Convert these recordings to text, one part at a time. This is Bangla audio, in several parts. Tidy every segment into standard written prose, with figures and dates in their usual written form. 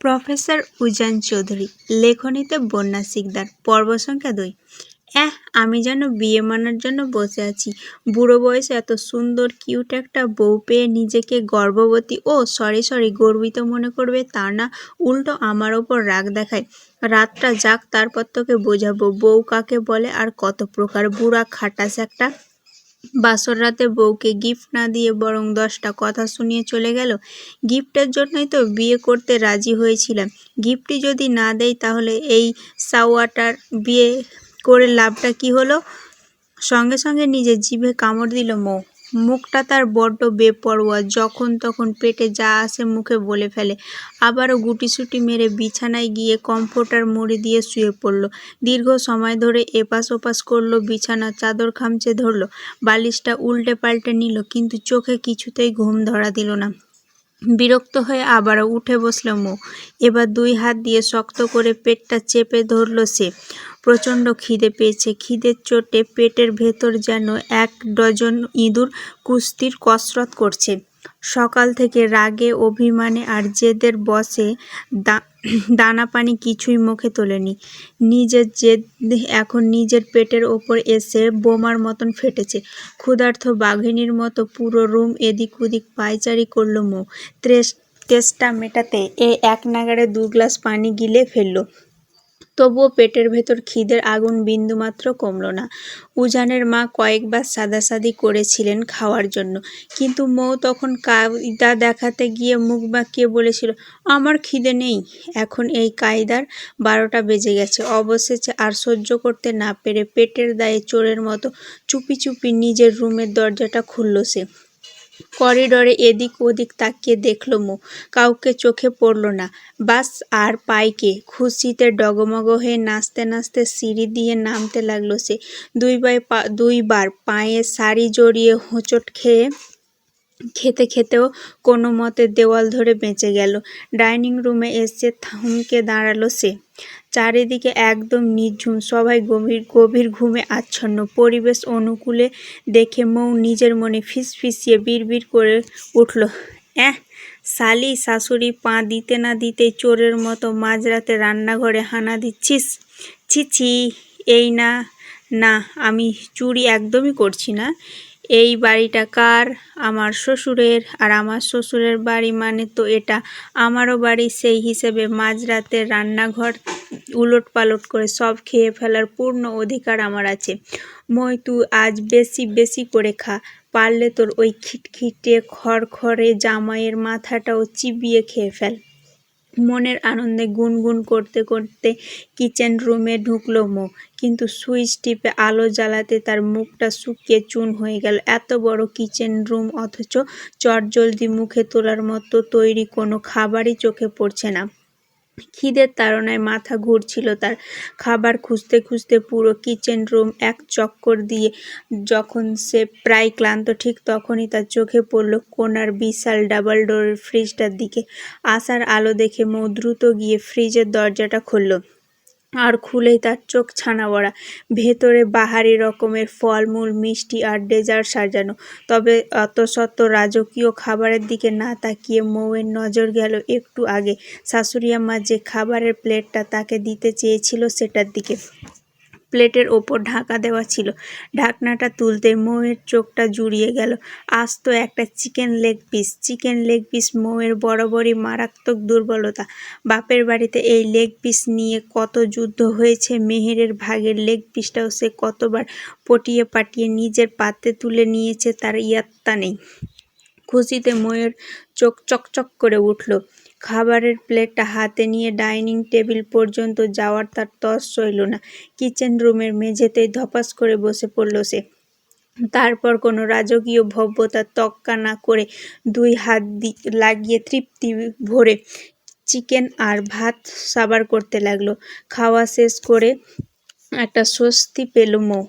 প্রফেসর উজান চৌধুরী, লেখনীতে বন্যা শিকদার, পর্ব সংখ্যা 2। আমি যেন বিয়ে মানার জন্য বসে আছি। বুড়ো বয়সে এত সুন্দর কিউট একটা বউ পেয়ে নিজেকে গর্ভবতী সরি গর্বিত মনে করবে তা না, উল্টো আমার ওপর রাগ দেখায়। রাতটা যাক, তারপর তোকে বোঝাবো বউ কাকে বলে আর কত প্রকার। বুড়া খাটাস একটা। বাসর রাতে বউকে গিফট না দিয়ে বরং 10টা কথা শুনিয়ে চলে গেল। গিফটের জন্যই তো বিয়ে করতে রাজি হয়েছিলাম। গিফটই যদি না দেয় তাহলে এই সাওয়াটার বিয়ে করে লাভটা কি হলো? সঙ্গে সঙ্গে নিজের জিভে কামড় দিল মৌ। মুখটা তার বড্ড বেপরোয়া, যখন তখন পেটে যা আসে মুখে বলে ফেলে। আবারও গুটিসুটি মেরে বিছানায় গিয়ে কমফোর্টার মুড়ি দিয়ে শুয়ে পড়ল। দীর্ঘ সময় ধরে এপাশ ওপাশ করলো, বিছানার চাদর খামচে ধরলো, বালিশটা উল্টে পাল্টে নিল, কিন্তু চোখে কিছুতেই ঘুম ধরা দিল না। বিরক্ত হয়ে আবারও উঠে বসল মৌ। এবার 2 হাত দিয়ে শক্ত করে পেটটা চেপে ধরল সে। প্রচণ্ড খিদে পেয়েছে। খিদের চোটে পেটের ভেতর যেন 1 ডজন ইঁদুর কুস্তির কসরত করছে। সকাল থেকে রাগে, অভিমানে আর জেদের বশে দানা পানি কিছুই মুখে তোলেনি। নিজের জেদ এখন নিজের পেটের ওপর এসে বোমার মতন ফেটেছে। ক্ষুধার্ত বাঘিনীর মতো পুরো রুম এদিক ওদিক পায়চারি করল মৌ। তেষ্টা মেটাতে এক নাগাড়ে 2 গ্লাস পানি গিলে ফেলল। তবুও পেটের ভেতর খিদের আগুন বিন্দুমাত্র কমল না। উজানের মা কয়েকবার সাদাসাদি করেছিলেন খাওয়ার জন্য, কিন্তু মৌ তখন কায়দা দেখাতে গিয়ে মুখ বাঁকিয়ে বলেছিল, আমার খিদে নেই। এখন এই কায়দার 12টা বেজে গেছে। অবশেষে আর সহ্য করতে না পেরে পেটের দায়ে চোরের মতো চুপি চুপি নিজের রুমের দরজাটা খুলল সে। করিডরে এদিক ওদিক তাকিয়ে দেখল মৌ। কাউকে চোখে পড়ল না। বাস আর পাইকে। খুশিতে ডগমগ হয়ে নাচতে নাচতে সিঁড়ি দিয়ে নামতে লাগলো সে। 2 বার পায়ে শাড়ি জড়িয়ে হোঁচট খেতে খেতেও কোনো মতে দেওয়াল ধরে বেঁচে গেল। ডাইনিং রুমে এসে থমকে দাঁড়ালো সে। চারিদিকে একদম নিঝুম, সবাই গভীর ঘুমে আচ্ছন্ন। পরিবেশ অনুকূলে দেখে মৌ নিজের মনে ফিসফিসিয়ে বিড়বিড় করে উঠল, শালি শাশুড়ি পা দিতে না দিতেই চোরের মতো মাঝরাতে রান্নাঘরে হানা দিচ্ছিস? ছি ছি। এই না না, আমি চুরি একদমই করছি না। এই বাড়িটা কার? আমার শ্বশুরের। আর আমার শ্বশুরের বাড়ি মানে তো এটা আমারও বাড়ি। সেই হিসেবে মাঝরাতে রান্নাঘর উলট পালট করে সব খেয়ে ফেলার পূর্ণ অধিকার আমার আছে। মই, তুই আজ বেশি বেশি করে খা। পারলে তোর ওই খিটখিটে খড়খড়ে জামাইয়ের মাথাটাও চিবিয়ে খেয়ে ফেল। মনের আনন্দে গুনগুন করতে করতে কিচেন রুমে ঢুকলো মৌ, কিন্তু সুইচ টিপে আলো জ্বালাতে তার মুখটা শুকিয়ে চুন হয়ে গেল। এত বড় কিচেন রুম, অথচ চটজলদি মুখে তোলার মতো তৈরি কোনো খাবারই চোখে পড়ছে না। খিদের তাড়নায় মাথা ঘুরছিল তার। খাবার খুঁজতে খুঁজতে পুরো কিচেন রুম এক চক্কর দিয়ে যখন সে প্রায় ক্লান্ত, ঠিক তখনই তার চোখে পড়ল কোনার বিশাল ডাবল ডোরের ফ্রিজটার দিকে। আসার আলো দেখে মৌ দ্রুত গিয়ে ফ্রিজের দরজাটা খুলল। আর খুলেই তার চোখ ছানা বড়া। ভেতরে বাহারি রকমের ফলমূল, মিষ্টি আর ডেজার্ট সাজানো। তবে অতশত রাজকীয় খাবারের দিকে না তাকিয়ে মৌয়ের নজর গেল একটু আগে শাশুড়ি আম্মা যে খাবারের প্লেটটা তাকে দিতে চেয়েছিল সেটার দিকে। প্লেটের ওপর ঢাকা দেওয়া ছিল। ঢাকনাটা তুলতে মৌয়ের চোখটা জুড়িয়ে গেল। আস্ত একটা চিকেন লেগ পিস মৌয়ের বরাবরই মারাত্মক দুর্বলতা। বাপের বাড়িতে এই লেগ পিস নিয়ে কত যুদ্ধ হয়েছে। মেহেরের ভাগের লেগ পিসটাও সে কতবার পটিয়ে পাটিয়ে নিজের পাতে তুলে নিয়েছে, তার ইয়াত্তা নেই। খুশিতে মৌয়ের চোখ চকচক করে উঠল। খাবারের প্লেটটা হাতে নিয়ে ডাইনিং টেবিল পর্যন্ত যাওয়ার তার তর সইল না। কিচেন রুমের মেঝেতেই ধপাস করে বসে পড়ল সে। তারপর কোনো রাজকীয় ভব্যতার তোয়াক্কা না করে 2 হাত লাগিয়ে তৃপ্তি ভরে চিকেন আর ভাত সাবার করতে লাগলো। খাওয়া শেষ করে একটা স্বস্তি পেল মৌ।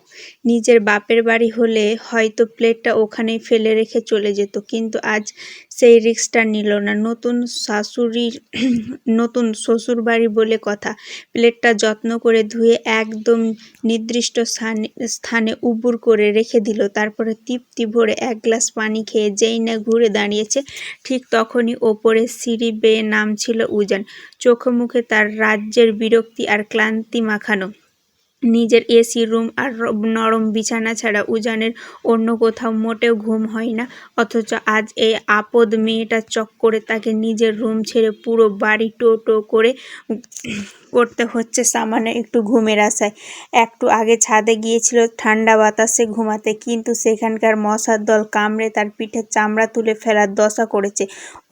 নিজের বাপের বাড়ি হলে হয়তো প্লেটটা ওখানেই ফেলে রেখে চলে যেত, কিন্তু আজ সেই রিস্কটা নিল না। নতুন শ্বশুর বাড়ি বলে কথা। প্লেটটা যত্ন করে ধুয়ে একদম নির্দিষ্ট স্থানে উবুড় করে রেখে দিল। তারপরে তৃপ্তি ভরে এক গ্লাস পানি খেয়ে যেই না ঘুরে দাঁড়িয়েছে, ঠিক তখনই ওপরের সিঁড়ি বেয়ে নামছিল উজান। চোখে মুখে তার রাজ্যের বিরক্তি আর ক্লান্তি মাখানো। নিজের এসি রুম আর নরম বিছানা ছাড়া উজানের অন্য কোথাও মোটেও ঘুম হয় না। অথচ আজ এই আপদ মেয়েটার চক্করে তাকে নিজের রুম ছেড়ে পুরো বাড়ি টো টো করে করতে হচ্ছে সামান্য একটু ঘুমের আশায়। একটু আগে ছাদে গিয়েছিল ঠান্ডা বাতাসে ঘুমাতে, কিন্তু সেখানকার মশার দল কামড়ে তার পিঠের চামড়া তুলে ফেলার দশা করেছে।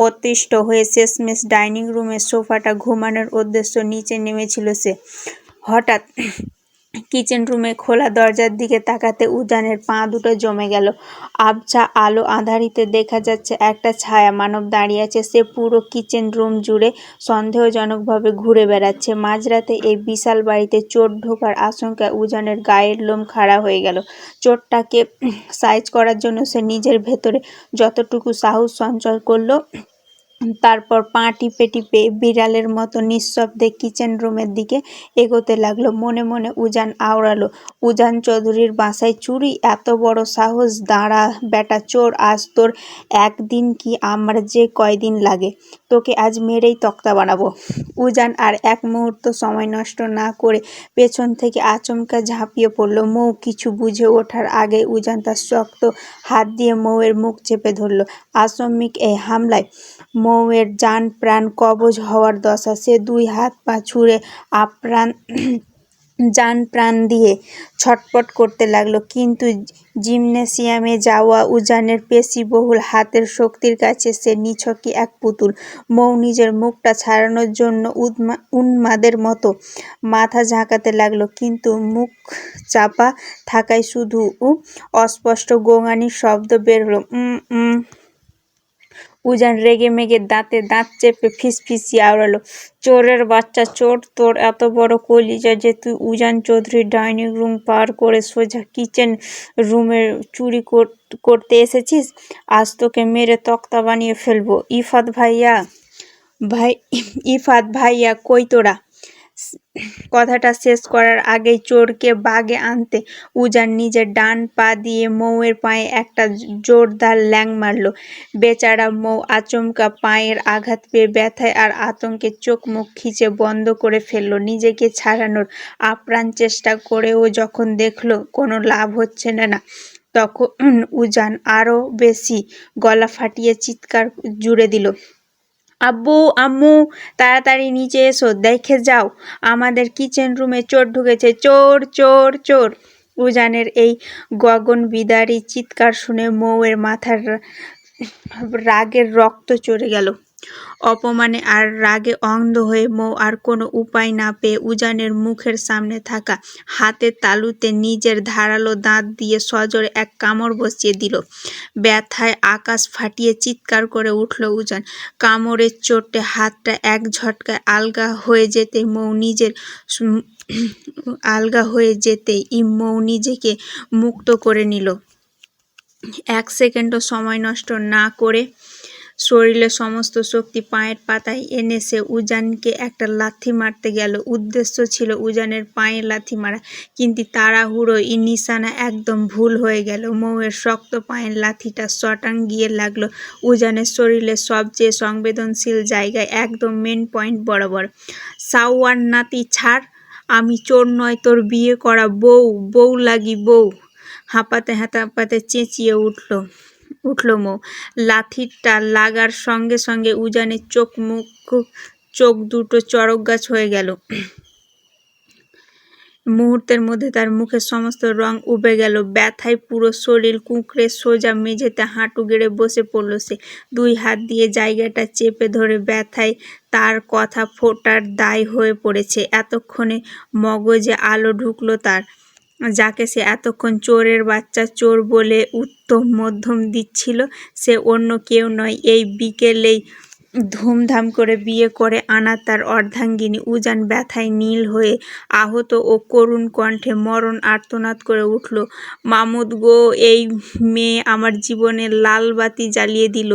অতিষ্ঠ হয়ে শেষমেশ ডাইনিং রুমের সোফাটা ঘুমানোর উদ্দেশ্য নিচে নেমেছিল সে। হঠাৎ কিচেন রুমে খোলা দরজার দিকে তাকাতে উজানের পা দুটো জমে গেল। আবছা আলো আঁধারিতে দেখা যাচ্ছে একটা ছায়া মানব দাঁড়িয়ে আছে। সে পুরো কিচেন রুম জুড়ে সন্দেহজনকভাবে ঘুরে বেড়াচ্ছে। মাঝরাতে এই বিশাল বাড়িতে চোর ঢোকার আশঙ্কায় উজানের গায়ের লোম খাড়া হয়ে গেল। চোরটাকে সাইজ করার জন্য সে নিজের ভেতরে যতটুকু সাহস সঞ্চয় করলো, তারপর পা টিপে টিপে বিড়ালের মতো নিঃশব্দে কিচেন রুমের দিকে এগোতে লাগলো। মনে মনে উজান আওড়ালো, উজান চৌধুরীর বাসায় চুরি! এত বড় সাহস! দাঁড়া বেটা চোর, আজ তোর একদিন কি আমার যে কয়দিন লাগে, তোকে আজ মেরেই তক্তা বানাবো। উজান আর এক মুহূর্ত সময় নষ্ট না করে পেছন থেকে আচমকা ঝাঁপিয়ে পড়ল। মৌ কিছু বুঝে ওঠার আগে উজান তার শক্ত হাত দিয়ে মৌয়ের মুখ চেপে ধরল। আকস্মিক এই হামলায় মৌয়ের জান প্রাণ কবজ হওয়ার দশা। সে দুই হাত পা ছুঁড়ে আপ্রাণ জান প্রাণ দিয়ে ছটপট করতে লাগলো, কিন্তু জিমনেসিয়ামে যাওয়া উজানের পেশিবহুল হাতের শক্তির কাছে সে নিছকই এক পুতুল। মৌ নিজের মুখটা ছাড়ানোর জন্য উন্মাদের মতো মাথা ঝাঁকাতে লাগলো, কিন্তু মুখ চাপা থাকায় শুধু অস্পষ্ট গোঙানির শব্দ বের হলো। উজান রেগে মেগে দাঁতে দাঁত চেপে ফিসফিসিয়ে আওড়ালো, চোরের বাচ্চা চোর! তোর এত বড় কলিজা যে তুই উজান চৌধুরীর ডাইনিং রুম পার করে সোজা কিচেন রুমে চুরি করতে এসেছিস? আজ তোকে মেরে তক্তা বানিয়ে ফেলবো। ইফাত ভাইয়া কই তোরা? কথাটা শেষ করার আগেই চোরকে বাগে আনতে উজান নিজের ডান পা দিয়ে মৌয়ের পায়ে একটা জোরদার ল্যাং মারল। বেচারা মৌ আচমকা পায়ের আঘাত পেয়ে ব্যথায় আর আতঙ্কে চোখ মুখ খিচে বন্ধ করে ফেলল। নিজেকে ছাড়ানোর আপ্রাণ চেষ্টা করেও যখন দেখল কোনো লাভ হচ্ছে না, তখন উজান আরও বেশি গলা ফাটিয়ে চিৎকার জুড়ে দিল, আব্বু, আম্মু, তাড়াতাড়ি নিচে এসো, দেখে যাও, আমাদের কিচেন রুমে চোর ঢুকেছে! চোর, চোর, চোর! উজানের এই গগনবিদারী চিৎকার শুনে মৌয়ের মাথার রাগের রক্ত চড়ে গেল। অপমানে আর রাগে অন্ধ হয়ে মৌ আর কোনো উপায় না পেয়ে উজানের মুখের সামনে থাকা হাতের তালুতে নিজের ধারালো দাঁত দিয়ে সজোরে এক কামড় বসিয়ে দিল। ব্যথায় আকাশ ফাটিয়ে চিৎকার করে উঠল উজান। কামড়ের চোটে হাতটা এক ঝটকায় আলগা হয়ে যেতেই মৌ নিজেকে মুক্ত করে নিল। এক সেকেন্ডও সময় নষ্ট না করে শরীরের সমস্ত শক্তি পায়ের পাতায় এনে সে উজানকে একটা লাথি মারতে গেল। উদ্দেশ্য ছিল উজানের পায়ে লাথি মারা, কিন্তু তাড়াহুড়োয় নিশানা একদম ভুল হয়ে গেল। মৌয়ের শক্ত পায়ের লাথিটা শটাং গিয়ে লাগলো উজানের শরীরের সবচেয়ে সংবেদনশীল জায়গায়, একদম মেন পয়েন্ট বরাবর। সাওয়ার নাতি ছাড়! আমি চোর নয়, তোর বিয়ে করা বউ লাগি বউ! হাঁপাতে চেঁচিয়ে উঠল মৌ। লাথিটা লাগার সঙ্গে সঙ্গে উজানের চোখ দুটো চড়ক গাছ হয়ে গেল। মুহূর্তের মধ্যে তার মুখের সমস্ত রং উবে গেল। ব্যথায় পুরো শরীর কুঁকড়ে সোজা মেঝেতে হাঁটু গেড়ে বসে পড়ল সে। দুই হাত দিয়ে জায়গাটা চেপে ধরে ব্যথায় তার কথা ফোটার দায় হয়ে পড়েছে। এতক্ষণে মগজে আলো ঢুকলো তার। যাকে সে এতক্ষণ চোরের বাচ্চা চোর বলে উত্তম মধ্যম দিচ্ছিল, সে অন্য কেউ নয়, এই বিকেলেই ধুমধাম করে বিয়ে করে আনা তার অর্ধাঙ্গিনী উজান ব্যথায় নীল হয়ে আহত ও করুণ কণ্ঠে মরণ আর্তনাদ করে উঠল, মামুদ গো, এই মেয়ে আমার জীবনের লাল বাতি জ্বালিয়ে দিল।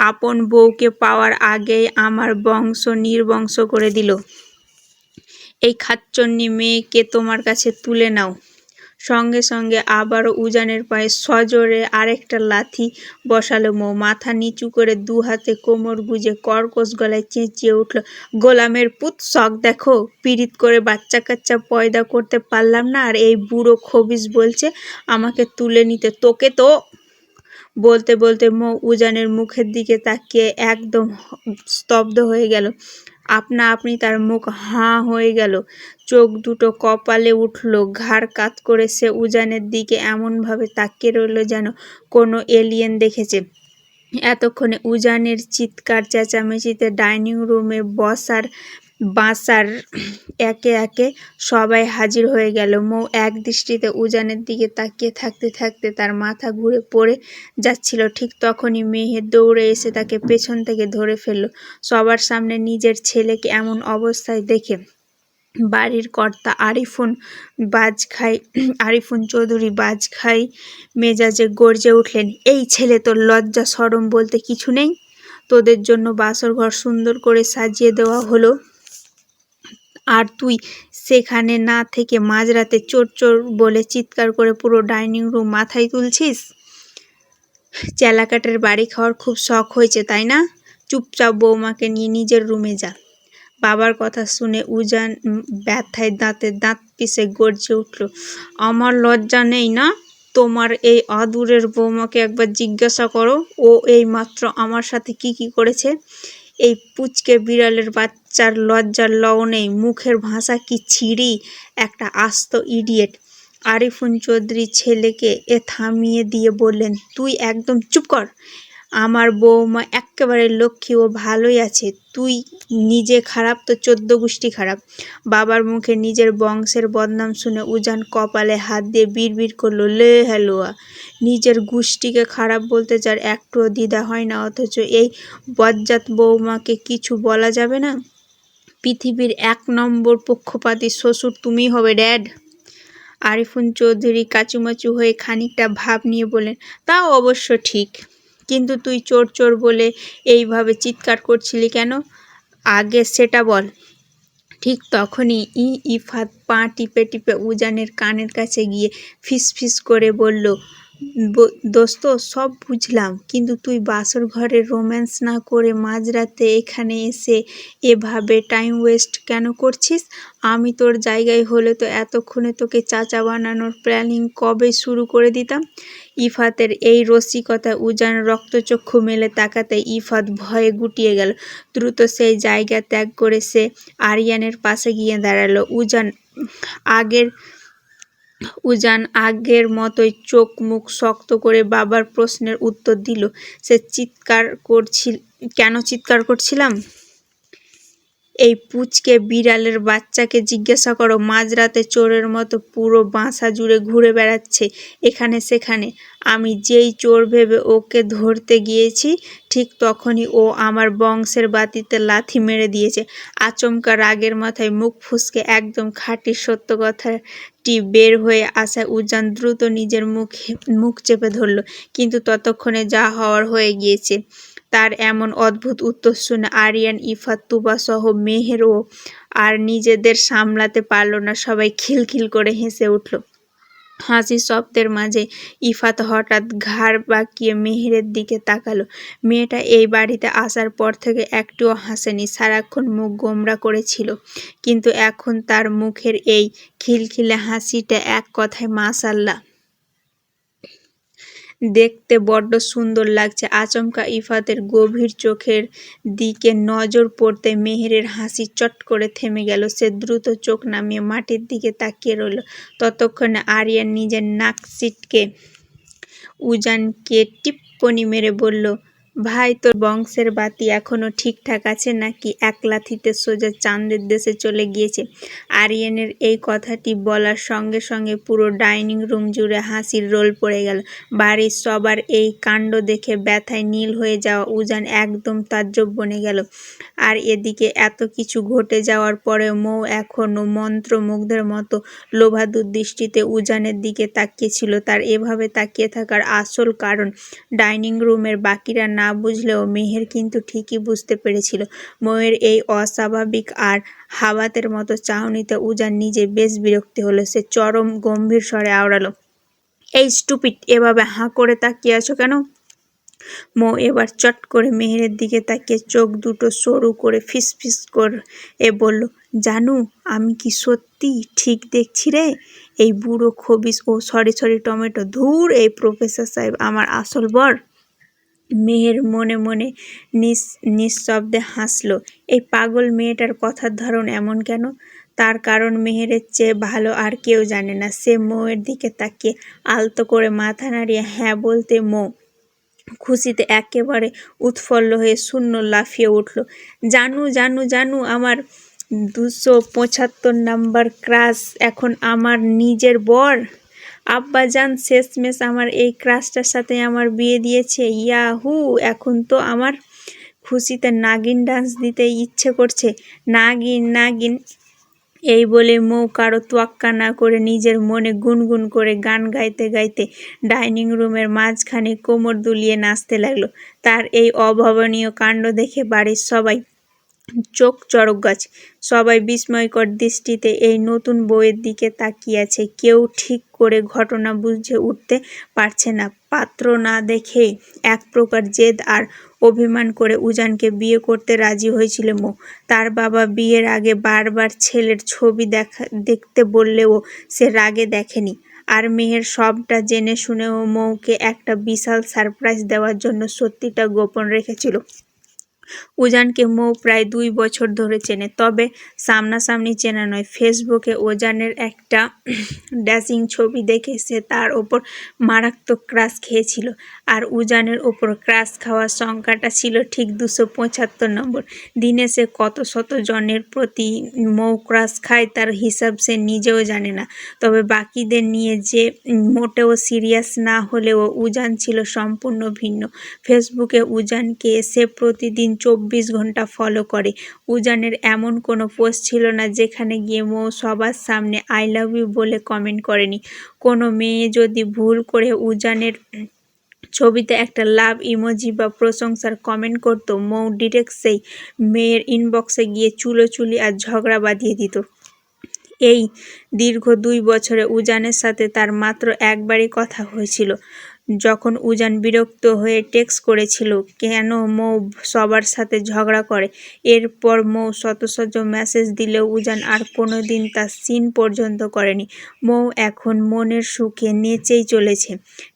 আপন বউকে পাওয়ার আগেই আমার বংশ নির্বংশ করে দিল। এই খাচ্চন্নি মেয়েকে তোমার কাছে তুলে নাও। সঙ্গে সঙ্গে আবারও উজানের পায়ে সজোরে আরেকটা লাথি বসালো মৌ। মাথা নিচু করে দু হাতে কোমর গুজে কর্কশ গলায় চেঁচিয়ে উঠল, গোলামের পুত, শখ দেখো, পীড়িত করে বাচ্চা কাচ্চা পয়দা করতে পারলাম না, আর এই বুড়ো খবিস বলছে আমাকে তুলে নিতে। তোকে তো। বলতে বলতে মৌ উজানের মুখের দিকে তাকিয়ে একদম স্তব্ধ হয়ে গেল। আপনা আপনি তার মুখ হাঁ হয়ে গেল, চোখ দুটো কপালে উঠল, ঘাড় কাত করে সে উজানের দিকে এমনভাবে তাকিয়ে রইল যেন কোনো এলিয়েন দেখেছে। এতক্ষণে উজানের চিৎকার চেঁচামেচিতে ডাইনিং রুমে বাসার একে একে সবাই হাজির হয়ে গেল। মৌ এক দৃষ্টিতে উজানের দিকে তাকিয়ে থাকতে থাকতে তার মাথা ঘুরে পড়ে যাচ্ছিল। ঠিক তখনই মেহের দৌড়ে এসে তাকে পেছন থেকে ধরে ফেলল। সবার সামনে নিজের ছেলেকে এমন অবস্থায় দেখে বাড়ির কর্তা আরিফুন চৌধুরী বাজখাই মেজাজে গর্জে উঠলেন, এই ছেলে, তোর লজ্জা শরম বলতে কিছু নেই? তোদের জন্য বাসর ঘর সুন্দর করে সাজিয়ে দেওয়া হলো, আর তুই সেখানে না থেকে মাঝরাতে চোর চোর বলে চিৎকার করে পুরো ডাইনিং রুম মাথায় তুলছিস? চেলাকাটের বাড়ি খাওয়ার খুব শখ হয়েছে, তাই না? চুপচাপ বৌমাকে নিয়ে নিজের রুমে যা। বাবার কথা শুনে উজান ব্যথায় দাঁতে দাঁত পিষে গর্জে উঠল, আমার লজ্জা নেই না? তোমার এই আদুরের বৌমাকে একবার জিজ্ঞাসা করো, ও এই মাত্র আমার সাথে কি কি করেছে। এই পুচকে বিড়ালের বাচ্চার লজ্জার লও নেই, মুখের ভাষা কি ছিঁড়ি, একটা আস্ত ইডিয়েট। আরিফুন চৌধুরী ছেলেকে থামিয়ে দিয়ে বললেন, তুই একদম চুপ কর। আমার বৌমা এক্কেবারে লক্ষ্মী, ও ভালোই আছে। তুই নিজে খারাপ তো 14 গোষ্ঠী খারাপ। বাবার মুখে নিজের বংশের বদনাম শুনে উজান কপালে হাত দিয়ে বিড়বিড় করলো, লে হ্যালোয়া। নিজের গোষ্ঠীকে খারাপ বলতে যার একটুও দ্বিধা হয় না, অথচ এই বজ্জাত বৌমাকে কিছু বলা যাবে না? পৃথিবীর 1 নম্বর পক্ষপাতী শ্বশুর তুমিই হবে, ড্যাড। আরিফুন চৌধুরী কাচুমাচু হয়ে খানিকটা ভাব নিয়ে বললেন, তাও অবশ্য ঠিক, কিন্তু তুই চোর চোর বলে এইভাবে চিৎকার করছিলি কেন? আগে সেটা বল। ঠিক তখনই ইফাত পা টিপে টিপে উজানের কানের কাছে গিয়ে ফিসফিস করে বলল, দোস্ত, সব বুঝলাম, কিন্তু তুই বাসর ঘরে রোম্যান্স না করে মাঝরাতে এখানে এসে এভাবে টাইম ওয়েস্ট কেন করছিস? আমি তোর জায়গায় হলে তো এতক্ষণে তোকে চাচা বানানোর প্ল্যানিং কবে শুরু করে দিতাম। ইফাতের এই রসিকতায় উজান রক্তচক্ষু মেলে তাকাতে ইফাত ভয়ে গুটিয়ে গেল। দ্রুত সেই জায়গা ত্যাগ করে সে আরিয়ানের পাশে গিয়ে দাঁড়ালো। আগের মতোই চোখ মুখ শক্ত করে বাবার প্রশ্নের উত্তর দিল। সে কেন চিৎকার করছিলাম? এই পুচকে বিড়ালের বাচ্চাকে জিজ্ঞাসা করো। মাঝরাতে চোরের মতো পুরো বাসা জুড়ে ঘুরে বেড়াচ্ছে এখানে সেখানে। আমি যেই চোর ভেবে ওকে ধরতে গিয়েছি, ঠিক তখনই ও আমার বংশের বাতিতে লাথি মেরে দিয়েছে। আচমকা রাগের মাথায় মুখ ফুসকে একদম খাঁটি সত্য কথাটি বের হয়ে আসায় উজান দ্রুত নিজের মুখ চেপে ধরল, কিন্তু ততক্ষণে যা হওয়ার হয়ে গিয়েছে। তার এমন অদ্ভুত উত্তর শুনে আরিয়ান, ইফাত, তুবা সহ মেহেরও আর নিজেদের সামলাতে পারল না। সবাই খিলখিল করে হেসে উঠল। হাসির শব্দের মাঝে ইফাত হঠাৎ ঘাড় বাঁকিয়ে মেহেরের দিকে তাকালো। মেয়েটা এই বাড়িতে আসার পর থেকে একটুও হাসেনি, সারাক্ষণ মুখ গোমড়া করেছিল, কিন্তু এখন তার মুখের এই খিলখিলে হাসিটা এক কথায় মাশাআল্লাহ। দেখতে বড্ড সুন্দর লাগছে। আচমকা ইফাতের গভীর চোখের দিকে নজর পড়তে মেহেরের হাসি চট করে থেমে গেল। সে দ্রুত চোখ নামিয়ে মাটির দিকে তাকিয়ে রইল। ততক্ষণে আরিয়ান নিজের নাক সিটকে উজানকে টিপ্পনি মেরে বলল, ভাই, তোর বংশের বাতি এখনো ঠিকঠাক আছে নাকি এক লাথিতে সোজা চাঁদের দেশে চলে গিয়েছে? আরিয়ানের এই কথাটি বলার সঙ্গে সঙ্গে পুরো ডাইনিং রুম জুড়ে হাসির রোল পড়ে গেল। বাড়ির সবার এই কাণ্ড দেখে ব্যথায় নীল হয়ে যাওয়া উজান একদম তাজ্জব বনে গেল। আর এদিকে এত কিছু ঘটে যাওয়ার পরেও মৌ এখনো মন্ত্রমুগ্ধের মতো লোভাতুর দৃষ্টিতে উজানের দিকে তাকিয়েছিল। তার এভাবে তাকিয়ে থাকার আসল কারণ ডাইনিং রুমের বাকিরা না বুঝলেও মেহের কিন্তু ঠিকই বুঝতে পেরেছিল। মৌয়ের এই অস্বাভাবিক আর হাওয়াতের মতো চাহনিতে উজান নিজে বেশ বিরক্তি হলো। সে চরম গম্ভীর স্বরে আওড়ালো, এই স্টুপিড, এভাবে হাঁ করে তাকিয়ে আছো কেন? মৌ এবার চট করে মেহেরের দিকে তাকিয়ে চোখ দুটো সরু করে ফিসফিস করে বলল, জানু, আমি কি সত্যি ঠিক দেখছি রে? এই বুড়ো খবিস ও সরি টমেটো, ধুর, এই প্রফেসর সাহেব আমার আসল বর? মেহের মনে মনে নিঃশব্দে হাসল। এই পাগল মেয়েটার কথার ধরন এমন কেন? তার কারণ মেহেরের চেয়ে ভালো আর কেউ জানে না। সে মৌয়ের দিকে তাকিয়ে আলতো করে মাথা নাড়িয়ে হ্যাঁ বলতে মৌ খুশিতে একেবারে উৎফুল্ল হয়ে শূন্য লাফিয়ে উঠল। জানু জানু জানু, আমার 275 নাম্বার ক্রাশ এখন আমার নিজের বর। আব্বাজান শেষমেশ আমার এই ক্রাশটার সাথে আমার বিয়ে দিয়েছে, ইয়াহু! এখন তো আমার খুশিতে নাগিন ডান্স দিতে ইচ্ছে করছে। নাগিন নাগিন, এই বলে মৌ কারো তোয়াক্কা না করে নিজের মনে গুনগুন করে গান গাইতে গাইতে ডাইনিং রুমের মাঝখানে কোমর দুলিয়ে নাচতে লাগলো। তার এই অভাবনীয় কাণ্ড দেখে বাড়ির সবাই চোখ চড়ক গাছ। সবাই বিস্ময়কর দৃষ্টিতে এই নতুন বউয়ের দিকে তাকিয়ে আছে। কেউ ঠিক করে ঘটনা বুঝে উঠতে পারছে না। পাত্র না দেখেই এক প্রকার জেদ আর অভিমান করে উজানকে বিয়ে করতে রাজি হয়েছিল মৌ। তার বাবা বিয়ের আগে বারবার ছেলের ছবি দেখতে বললেও সে রাগে দেখেনি। আর মেহের সবটা জেনে শুনেও মৌকে একটা বিশাল সারপ্রাইজ দেওয়ার জন্য সত্যিটা গোপন রেখেছিল। উজানকে মৌ প্রায় 2 বছর ধরে চেনে, তবে সামনাসামনি চেনা নয়। ফেসবুকে উজানের একটা ড্যাশিং ছবি দেখে সে তার ওপর মারাত্মক ক্রাশ খেয়েছিল। আর উজানের ওপর ক্রাশ খাওয়ার সংখ্যাটা ছিল ঠিক 275 নম্বর। দিনে সে কত শত জনের প্রতি মৌ ক্রাশ খায় তার হিসাব সে নিজেও জানে না। তবে বাকিদের নিয়ে যে মোটেও সিরিয়াস না হলেও উজান ছিল সম্পূর্ণ ভিন্ন। ফেসবুকে উজানকে সে প্রতিদিন 24 ঘন্টা ফলো করে। উজানের এমন কোনো পোস্ট ছিল না যেখানে গিয়ে মৌ সবার সামনে আই লাভ ইউ বলে কমেন্ট করেনি। কোনো মেয়ে যদি ভুল করে উজানের ছবিতে একটা লাভ ইমোজি বা প্রশংসার কমেন্ট করতো, মৌ ডিরেক্ট সেই মেয়ের ইনবক্সে গিয়ে চুলোচুলি আর ঝগড়া বাঁধিয়ে দিত। এই দীর্ঘ 2 বছরে উজানের সাথে তার মাত্র একবারই কথা হয়েছিল, যখন উজান বিরক্ত হয়ে টেক্সট করেছিল কেন মৌ সবার সাথে ঝগড়া করে। এরপর মৌ শত শত মেসেজ দিলেও উজান আর কোনোদিন তার সিন পর্যন্ত করেনি। মৌ এখন মনের সুখে নেচেই চলেছে।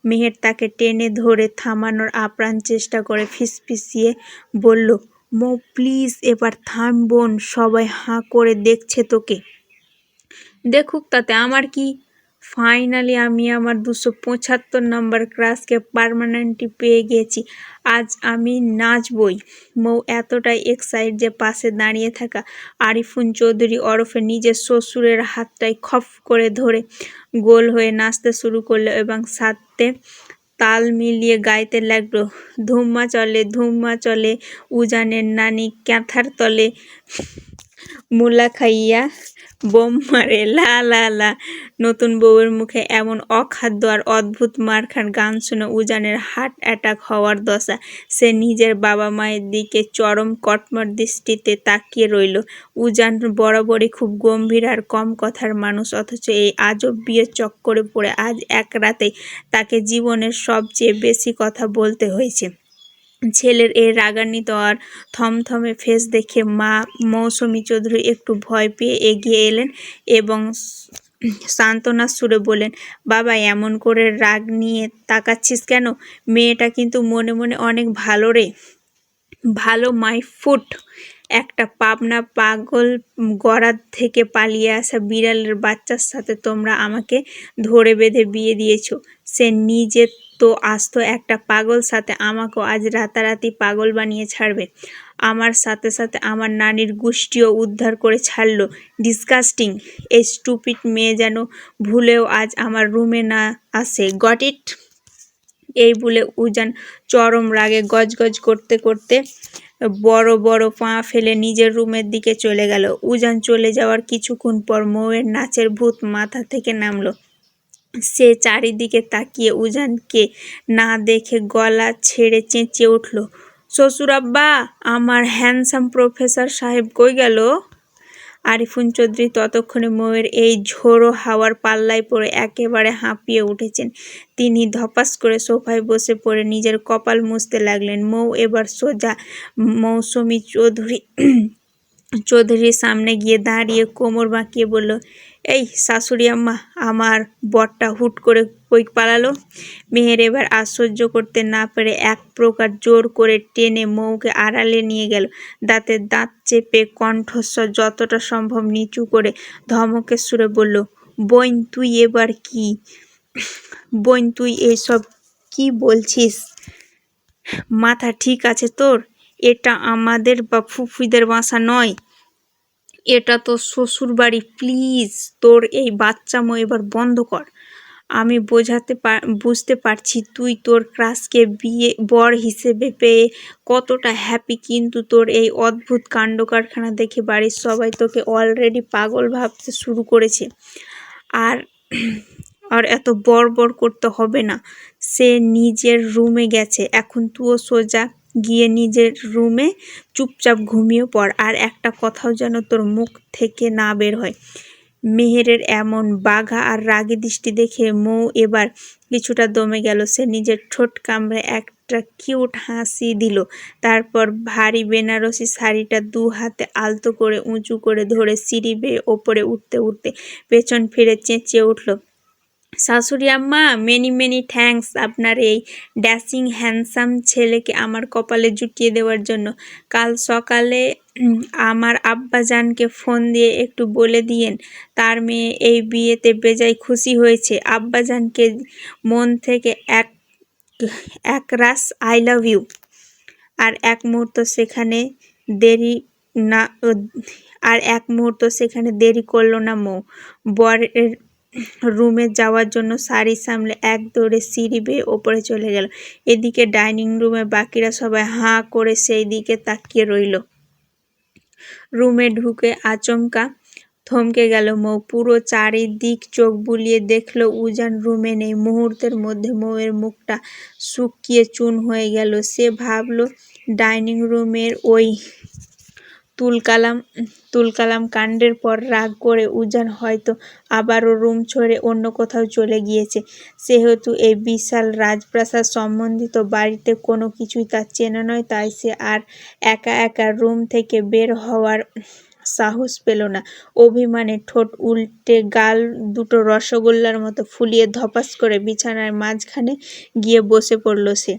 মেহের তাকে টেনে ধরে থামানোর আপ্রাণ চেষ্টা করে ফিসফিসিয়ে বলল, মৌ প্লিজ এবার থাম বোন, সবাই হাঁ করে দেখছে তোকে। দেখুক, তাতে আমার কি? ফাইনালি আমি আমার 275 নম্বর ক্রাশকে পার্মানেন্টলি পেয়ে গেছি। আজ আমি নাচবই। মৌ এতটাই এক্সাইট যে পাশে দাঁড়িয়ে থাকা আরিফুন চৌধুরী ওরফে নিজের শ্বশুরের হাতটাই খপ করে ধরে গোল হয়ে নাচতে শুরু করলো এবং সাথে তাল মিলিয়ে গাইতে লাগলো, ধুম্মা চলে উজানের নানি ক্যাথার তলে মুলা খাইয়া বোম মারে লা লা লা। নতুন বউয়ের মুখে এমন অখাদ্য আর অদ্ভুত মারখার গান শুনে উজানের হার্ট অ্যাটাক হওয়ার দশা। সে নিজের বাবা মায়ের দিকে চরম কটমট দৃষ্টিতে তাকিয়ে রইল। উজান বরাবরই খুব গম্ভীর আর কম কথার মানুষ, অথচ এই আজব বিয়ের চক্করে পড়ে আজ এক রাতেই তাকে জীবনের সবচেয়ে বেশি কথা বলতে হয়েছে। ছেলের এই রাগান্বিত আর থমথমে ফেস দেখে মা মৌসুমী চৌধুরী একটু ভয় পেয়ে এগিয়ে এলেন এবং সান্ত্বনার সুরে বললেন, বাবা, এমন করে রাগ নিয়ে তাকাচ্ছিস কেন? মেয়েটা কিন্তু মনে মনে অনেক ভালো রে। ভালো মাই ফুট। একটা পাবনা পাগল গড়ার থেকে পালিয়ে আসা বিড়ালের বাচ্চার সাথে তোমরা আমাকে ধরে বেঁধে বিয়ে দিয়েছ। সে নিজে তো আস্ত একটা পাগল, সাথে আমাকেও আজ রাতারাতি পাগল বানিয়ে ছাড়বে। আমার সাথে সাথে আমার নানির গোষ্ঠীও উদ্ধার করে ছাড়লো। ডিসগাস্টিং! এই স্টুপিড মেয়ে যেন ভুলেও আজ আমার রুমে না আসে। Got it? এই বলে উজান চরম রাগে গজগজ করতে করতে বড় বড় পা ফেলে নিজের রুমের দিকে চলে গেল। উজান চলে যাওয়ার কিছুক্ষণ পর মৌয়ের নাচের ভূত মাথা থেকে নামলো। সে চারিদিকে তাকিয়ে উজানকে না দেখে গলা ছেড়ে চেঁচিয়ে উঠল, শ্বশুর আব্বা, আমার হ্যান্ডসাম প্রফেসর সাহেব কই গেল? আরিফুন চৌধুরী ততক্ষণে মৌয়ের এই ঝোড়ো হাওয়ার পাল্লায় পড়ে একেবারে হাঁপিয়ে উঠেছেন। তিনি ধপাস করে সোফায় বসে পড়ে নিজের কপাল মুছতে লাগলেন। মৌ এবার সোজা মৌসুমী চৌধুরীর সামনে গিয়ে দাঁড়িয়ে কোমর বাঁকিয়ে বলল, এই শাশুড়ি আম্মা, আমার বরটা হুট করে কই পালালো? মেহের এবার আর সহ্য করতে না পেরে এক প্রকার জোর করে টেনে মৌকে আড়ালে নিয়ে গেল। দাঁতে দাঁত চেপে কণ্ঠস্বর যতটা সম্ভব নিচু করে ধমকের সুরে বলল, বোন তুই এসব কি বলছিস? মাথা ঠিক আছে তোর? এটা আমাদের বা ফুফুদের বাসা নয়, এটা তো শ্বশুর বাড়ি। প্লিজ তোর এই বাচ্চামো এবার বন্ধ কর। আমি বুঝতে পারছি তুই তোর ক্রাশকে বর হিসেবে পেয়ে কতটা হ্যাপি, কিন্তু তোর এই অদ্ভুত কাণ্ড কারখানা দেখে বাড়ির সবাই তোকে অলরেডি পাগল ভাবতে শুরু করেছে। আর এত বড় করতে হবে না। সে নিজের রুমে গেছে, এখন তুইও সোজা গিয়ে নিজের রুমে চুপচাপ ঘুমিয়ে পড়, আর একটা কথাও যেন তোর মুখ থেকে না বের হয়। মেহেরের এমন বাঘা আর রাগী দৃষ্টি দেখে মৌ এবার কিছুটা দমে গেল। সে নিজের ঠোঁট কামড়ে একটা কিউট হাসি দিল, তারপর ভারী বেনারসি শাড়িটা দু হাতে আলতো করে উঁচু করে ধরে সিঁড়ি বেয়ে ওপরে উঠতে উঠতে পেছন ফিরে চেঁচিয়ে উঠল, শাশুড়ি আম্মা, মেনি থ্যাঙ্কস আপনার এই ড্যাশিং হ্যান্ডসাম ছেলেকে আমার কপালে জুটিয়ে দেওয়ার জন্য। কাল সকালে আমার আব্বাজানকে ফোন দিয়ে একটু বলে দিয়েন তার মেয়ে এই বিয়েতে বেজায় খুশি হয়েছে। আব্বাজানকে মন থেকে একরাশ আই লাভ ইউ। আর এক মুহূর্ত সেখানে দেরি করল না মৌ। বরের রুমে যাওয়ার জন্য শাড়ি সামলে এক দৌড়ে সিঁড়ি বেয়ে ওপরে চলে গেল। এদিকে ডাইনিং রুমে বাকিরা সবাই হাঁ করে সেই দিকে তাকিয়ে রইল। রুমে ঢুকে আচমকা থমকে গেল মৌ। পুরো চারিদিক চোখ বুলিয়ে দেখল উজান রুমে নেই। মুহূর্তের মধ্যে মৌয়ের মুখটা শুকিয়ে চুন হয়ে গেল। সে ভাবল ডাইনিং রুমের ওই তুলকালাম কাণ্ডের পর রাগ করে উজান হয়তো আবারও রুম ছেড়ে অন্য কোথাও চলে গিয়েছে। সেহেতু এই বিশাল রাজপ্রাসাদ সম্বন্ধিত বাড়িতে কোনো কিছুই তার চেনা নয়, তাই সে আর একা রুম থেকে বের হওয়ার সাহস পেল না। অভিমানে ঠোঁট উল্টে গাল দুটো রসগোল্লার মতো ফুলিয়ে ধপাস করে বিছানার মাঝখানে গিয়ে বসে পড়ল সে।